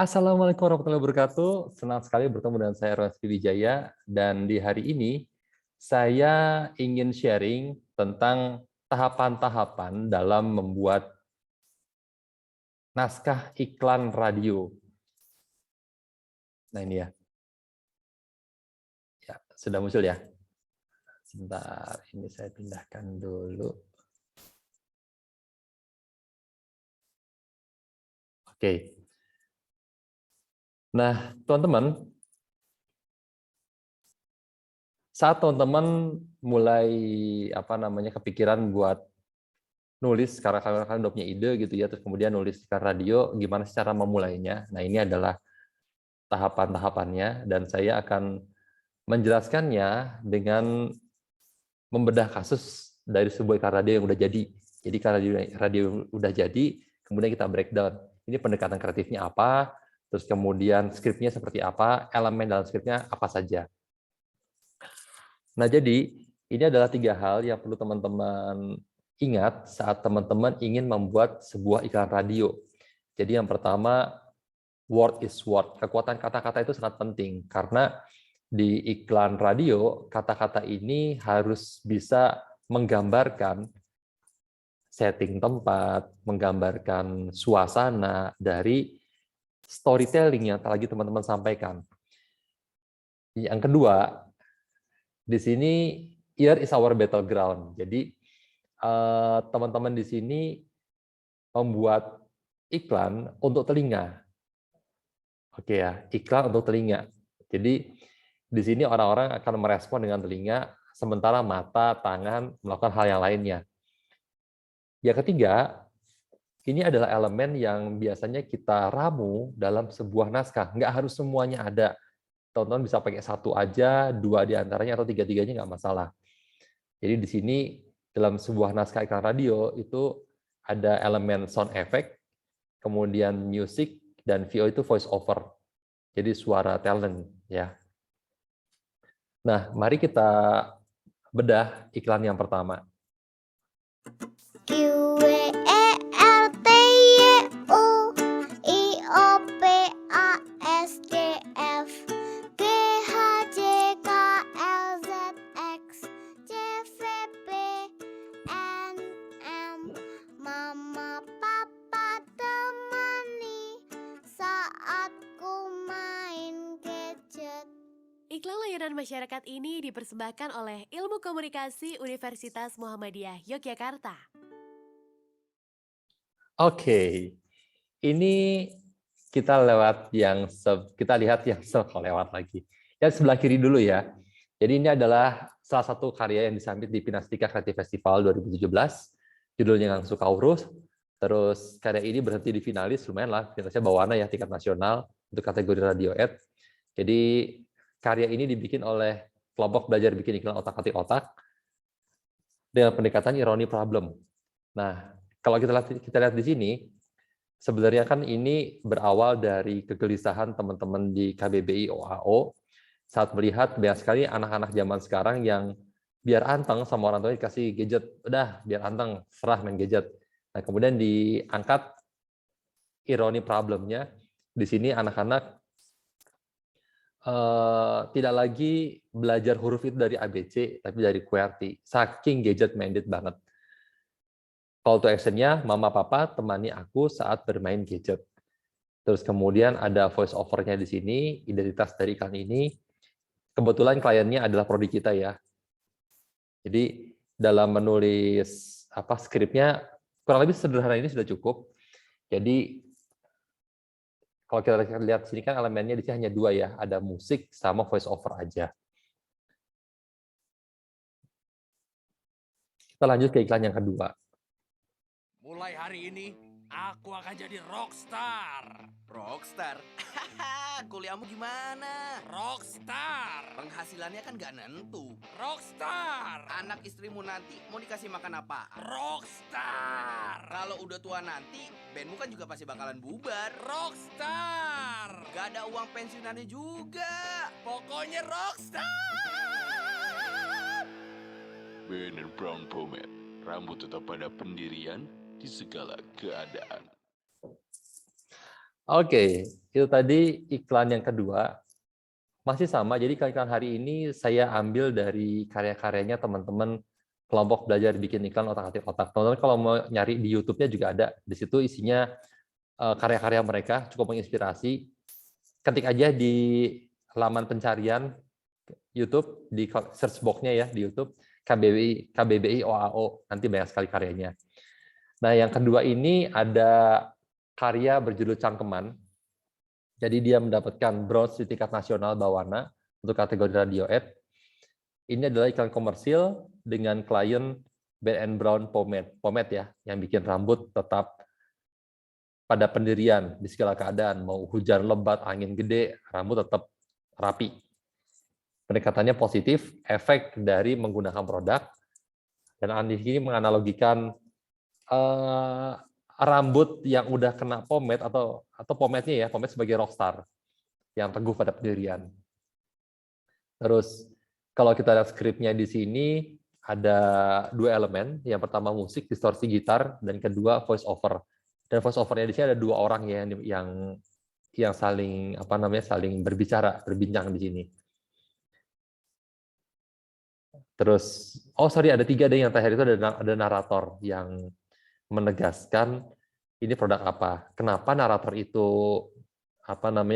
Assalamualaikum warahmatullahi wabarakatuh. Senang sekali bertemu dengan saya Rizky Wijaya dan di hari ini saya ingin sharing tentang tahapan-tahapan dalam membuat naskah iklan radio. Nah ini ya, ya sudah muncul ya. Sebentar, ini saya pindahkan dulu. Oke. Nah, teman-teman, saat teman-teman mulai kepikiran buat nulis karena kalian udah punya ide gitu ya, terus kemudian nulis iklan radio, gimana sih cara memulainya? Nah, ini adalah tahapan-tahapannya dan saya akan menjelaskannya dengan membedah kasus dari sebuah iklan radio yang udah jadi. Jadi iklan radio udah jadi, kemudian kita breakdown. Ini pendekatan kreatifnya apa, terus kemudian skripnya seperti apa, elemen dalam skripnya apa saja. Nah, jadi ini adalah 3 hal yang perlu teman-teman ingat saat teman-teman ingin membuat sebuah iklan radio. Jadi yang pertama, word is word. Kekuatan kata-kata itu sangat penting karena di iklan radio, kata-kata ini harus bisa menggambarkan setting tempat, menggambarkan suasana dari storytelling yang lagi teman-teman sampaikan. Yang kedua, di sini ear is our battleground. Jadi teman-teman di sini membuat iklan untuk telinga. Oke ya, iklan untuk telinga. Jadi di sini orang-orang akan merespon dengan telinga, sementara mata, tangan melakukan hal yang lainnya. Yang ketiga, ini adalah elemen yang biasanya kita ramu dalam sebuah naskah. Nggak harus semuanya ada. Teman-teman bisa pakai satu aja, 2 di antaranya, atau 3-tiganya nggak masalah. Jadi di sini dalam sebuah naskah iklan radio itu ada elemen sound effect, kemudian music, dan VO itu voice over. Jadi suara talent ya. Nah, mari kita bedah iklan yang pertama. Mama, papa temani saat ku main gadget. Iklan layanan masyarakat ini dipersembahkan oleh Ilmu Komunikasi Universitas Muhammadiyah Yogyakarta. Oke, ini kita lihat yang lewat lagi. Yang sebelah kiri dulu ya. Jadi ini adalah salah satu karya yang disambit di Pinastika Creative Festival 2017. Judulnya Ngangsu Kaurus. Terus karya ini berhenti di finalis, lumayan lah, finalisnya bawana ya, tingkat nasional untuk kategori radio ad. Jadi karya ini dibikin oleh kelompok belajar bikin iklan otak-atik otak dengan pendekatan ironi problem. Nah, kalau kita lihat di sini, sebenarnya kan ini berawal dari kegelisahan teman-teman di KBBI OAO saat melihat banyak sekali anak-anak zaman sekarang yang biar anteng sama orang tuanya dikasih gadget, udah biar anteng, serah main gadget. Nah, kemudian diangkat ironi problemnya, di sini anak-anak tidak lagi belajar huruf itu dari ABC, tapi dari QWERTY, saking gadget minded banget. Call to action-nya, Mama Papa temani aku saat bermain gadget. Terus kemudian ada voice over-nya di sini, identitas dari iklan ini. Kebetulan kliennya adalah prodi kita ya. Jadi dalam menulis skripnya kurang lebih sederhana ini sudah cukup. Jadi kalau kita lihat sini kan elemennya di sini hanya 2 ya, ada musik sama voice over aja. Kita lanjut ke iklan yang kedua. Mulai hari ini, aku akan jadi rockstar. Rockstar? Kuliahmu gimana? Rockstar. Penghasilannya kan gak nentu. Rockstar. Anak istrimu nanti mau dikasih makan apa? Rockstar. Kalau udah tua nanti, bandmu kan juga pasti bakalan bubar. Rockstar. Gak ada uang pensiunannya juga. Pokoknya rockstar. Banner Brown Pomade, rambut tetap pada pendirian di segala keadaan. Oke, itu tadi iklan yang kedua. Masih sama, jadi iklan hari ini saya ambil dari karya-karyanya teman-teman kelompok belajar bikin iklan otak-atik otak. Teman-teman kalau mau nyari di YouTube-nya juga ada. Di situ isinya karya-karya mereka, cukup menginspirasi. Ketik aja di halaman pencarian YouTube, di search box-nya ya di YouTube, KBBI OAO, nanti banyak sekali karyanya. Nah, yang kedua ini ada karya berjudul Cangkeman. Jadi dia mendapatkan bronze di tingkat nasional Bawana untuk kategori radio ad. Ini adalah iklan komersil dengan klien Ben Brown Pomade. Pomade ya, yang bikin rambut tetap pada pendirian di segala keadaan. Mau hujan lebat, angin gede, rambut tetap rapi. Pendekatannya positif, efek dari menggunakan produk. Dan Andi ini menganalogikan rambut yang udah kena pomade atau pomade-nya ya, pomade sebagai rockstar yang teguh pada pendirian. Terus kalau kita lihat skripnya di sini ada dua elemen, yang pertama musik, distorsi gitar, dan kedua voice over. Dan voice over-nya di sini ada dua orang ya yang saling saling berbincang di sini. Terus ada tiga deh, yang terakhir itu ada narator yang menegaskan ini produk apa. Kenapa narator itu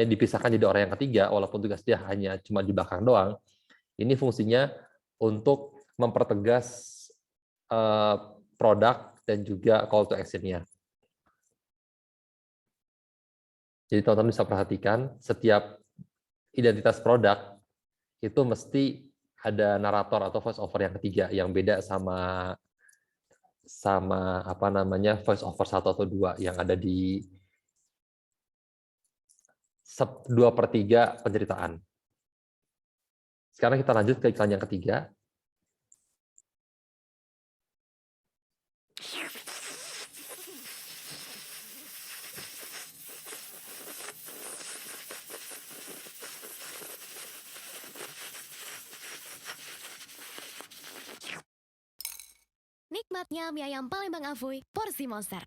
dipisahkan jadi orang yang ketiga walaupun tugas dia hanya cuma di belakang doang. Ini fungsinya untuk mempertegas produk dan juga call to action-nya. Jadi teman-teman bisa perhatikan setiap identitas produk itu mesti ada narator atau voice over yang ketiga yang beda sama voice over 1 atau 2 yang ada di 2/3 penceritaan. Sekarang kita lanjut ke iklan yang ketiga. Nikmatnya mie ayam Palembang Afuy, porsi monster.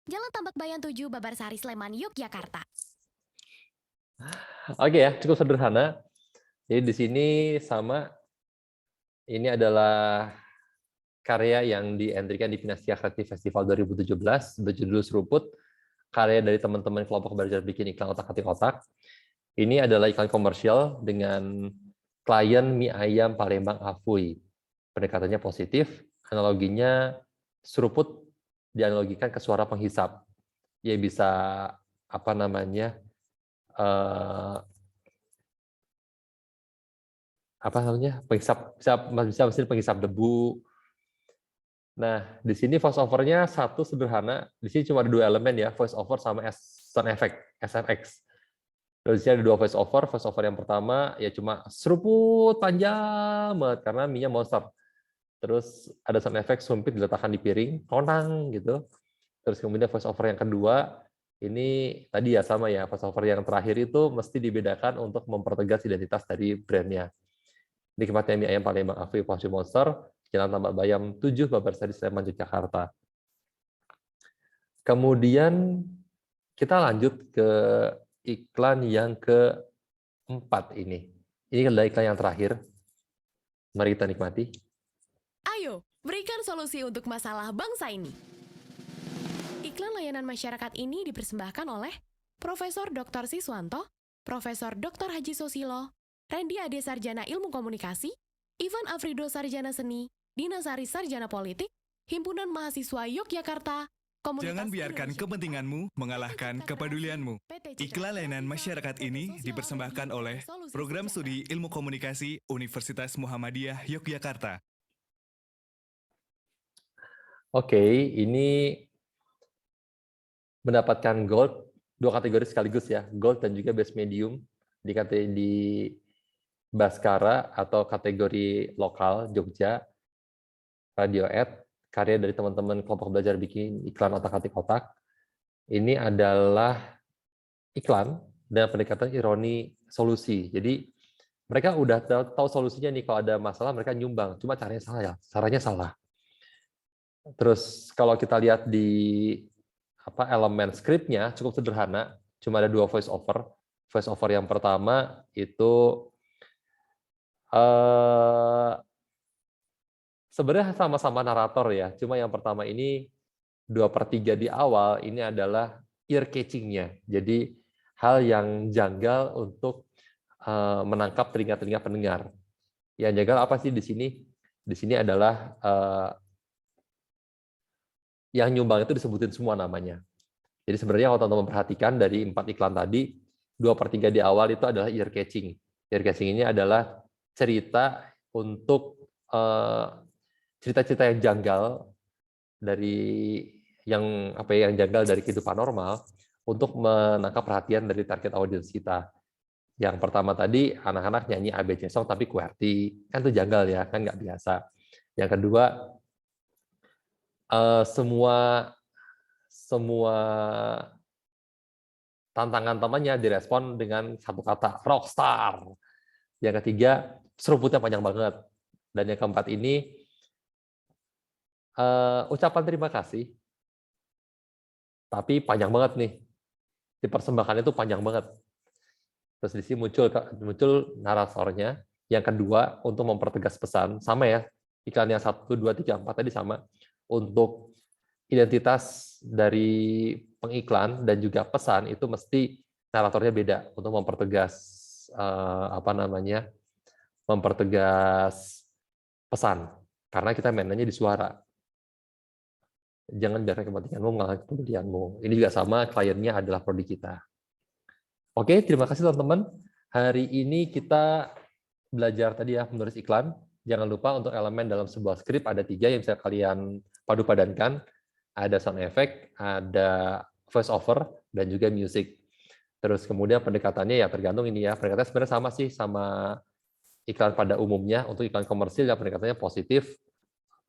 Jalan Tambak Bayan 7, Babarsari, Sleman, Yogyakarta. Oke ya, cukup sederhana. Jadi di sini sama, ini adalah karya yang dientrikan di Pinastia Creative Festival 2017 berjudul Seruput, karya dari teman-teman kelompok belajar bikin iklan otak-atik otak. Ini adalah iklan komersial dengan klien mie ayam Palembang Afuy. Pendekatannya positif, analoginya seruput dianalogikan ke suara penghisap. Ya bisa bisa mesin penghisap debu. Nah, di sini voice over-nya satu sederhana. Di sini cuma ada dua elemen ya, voice over sama sound effect, SFX. Di sini ada dua voice over. Voice over yang pertama ya cuma seruput panjang banget karena mie-nya monster. Terus ada sound effect sumpit diletakkan di piring, tonang gitu. Terus kemudian voice over yang kedua, ini tadi ya sama ya, voice over yang terakhir itu mesti dibedakan untuk mempertegas identitas dari brandnya. Nikmatnya mie ayam Palembang Afuy porsi monster, Jalan Tambak Bayam 7, Babarsari, Sleman, Yogyakarta. Kemudian kita lanjut ke iklan yang keempat ini. Ini adalah iklan yang terakhir. Mari kita nikmati. Ayo, berikan solusi untuk masalah bangsa ini. Iklan layanan masyarakat ini dipersembahkan oleh Profesor Dr. Siswanto, Profesor Dr. Haji Sosilo, Randy Ade Sarjana Ilmu Komunikasi, Ivan Afrido Sarjana Seni, Dinasari Sarjana Politik, Himpunan Mahasiswa Yogyakarta, Jangan biarkan kepentinganmu mengalahkan kepedulianmu. Iklan layanan masyarakat ini dipersembahkan oleh Program Studi Ilmu Komunikasi Universitas Muhammadiyah Yogyakarta. Oke, ini mendapatkan gold, dua kategori sekaligus ya, gold dan juga best medium di Baskara atau kategori lokal Jogja, radio ad, karya dari teman-teman kelompok belajar bikin iklan otak-atik otak. Ini adalah iklan dengan pendekatan ironi solusi. Jadi mereka udah tahu solusinya nih, kalau ada masalah mereka nyumbang, cuma caranya salah ya, caranya salah. Terus kalau kita lihat di elemen skripnya cukup sederhana, cuma ada 2 voice over. Voice over yang pertama itu sebenarnya sama-sama narator ya, cuma yang pertama ini 2/3 di awal ini adalah ear catching-nya. Jadi hal yang janggal untuk menangkap telinga-telinga pendengar. Yang janggal apa sih di sini? Di sini adalah yang nyumbang itu disebutin semua namanya. Jadi sebenarnya kalau teman-teman perhatikan dari 4 iklan tadi, 2/3 di awal itu adalah ear catching. Ear catching ini adalah cerita untuk cerita-cerita yang janggal dari yang janggal dari kehidupan normal untuk menangkap perhatian dari target audience kita. Yang pertama tadi anak-anak nyanyi ABC song tapi QWERTY, kan itu janggal ya, kan nggak biasa. Yang kedua semua tantangan temannya direspon dengan satu kata, rockstar. Yang ketiga, seruputnya panjang banget. Dan yang keempat ini, ucapan terima kasih, tapi panjang banget nih. Dipersembahkan itu panjang banget. Terus di sini muncul naratornya. Yang kedua, untuk mempertegas pesan, sama ya, iklan yang 1, 2, 3, 4 tadi sama. Untuk identitas dari pengiklan dan juga pesan itu mesti naratornya beda untuk mempertegas mempertegas pesan, karena kita mainannya di suara. Jangan biarkan kepentinganmu mengalahkan kepedulianmu. Ini juga sama, kliennya adalah prodi kita. Oke, terima kasih teman-teman. Hari ini kita belajar tadi ya menulis iklan. Jangan lupa untuk elemen dalam sebuah skrip ada 3 yang bisa kalian padu-padankan. Ada sound effect, ada voice over, dan juga music. Terus kemudian pendekatannya ya tergantung ini ya. Pendekatannya sebenarnya sama sih sama iklan pada umumnya. Untuk iklan komersil ya pendekatannya positif,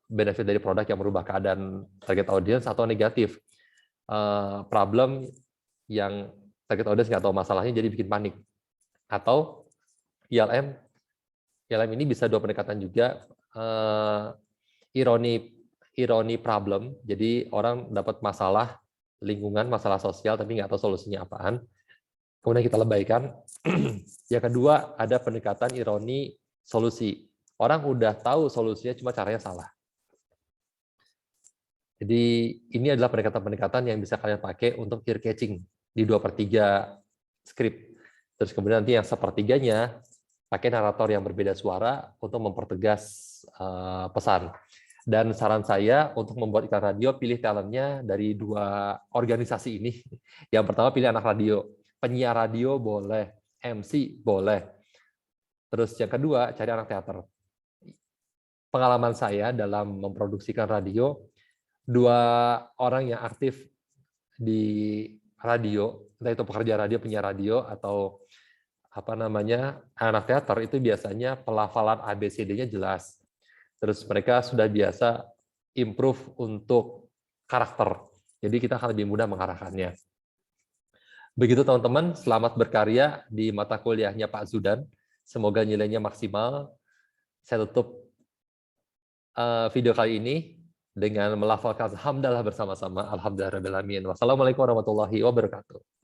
benefit dari produk yang merubah keadaan target audience, atau negatif, problem yang target audience nggak tahu masalahnya jadi bikin panik. Atau ILM ini bisa 2 pendekatan juga, ironi problem, jadi orang dapat masalah lingkungan, masalah sosial, tapi nggak tahu solusinya apaan. Kemudian kita lebaikan. Yang kedua, ada pendekatan ironi solusi. Orang udah tahu solusinya, cuma caranya salah. Jadi ini adalah pendekatan-pendekatan yang bisa kalian pakai untuk ear catching di 2/3 skrip. Terus kemudian nanti yang 1/3-nya pakai narator yang berbeda suara untuk mempertegas pesan. Dan saran saya untuk membuat iklan radio, pilih talentnya dari 2 organisasi ini. Yang pertama pilih anak radio. Penyiar radio boleh, MC boleh. Terus yang kedua, cari anak teater. Pengalaman saya dalam memproduksikan radio, 2 orang yang aktif di radio, entah itu pekerja radio, penyiar radio, atau anak teater, itu biasanya pelafalan ABCD-nya jelas. Terus mereka sudah biasa improve untuk karakter. Jadi kita akan lebih mudah mengarahkannya. Begitu teman-teman, selamat berkarya di mata kuliahnya Pak Zudan. Semoga nilainya maksimal. Saya tutup video kali ini dengan melafalkan hamdalah bersama-sama. Alhamdulillahirabbil alamin. Wassalamualaikum warahmatullahi wabarakatuh.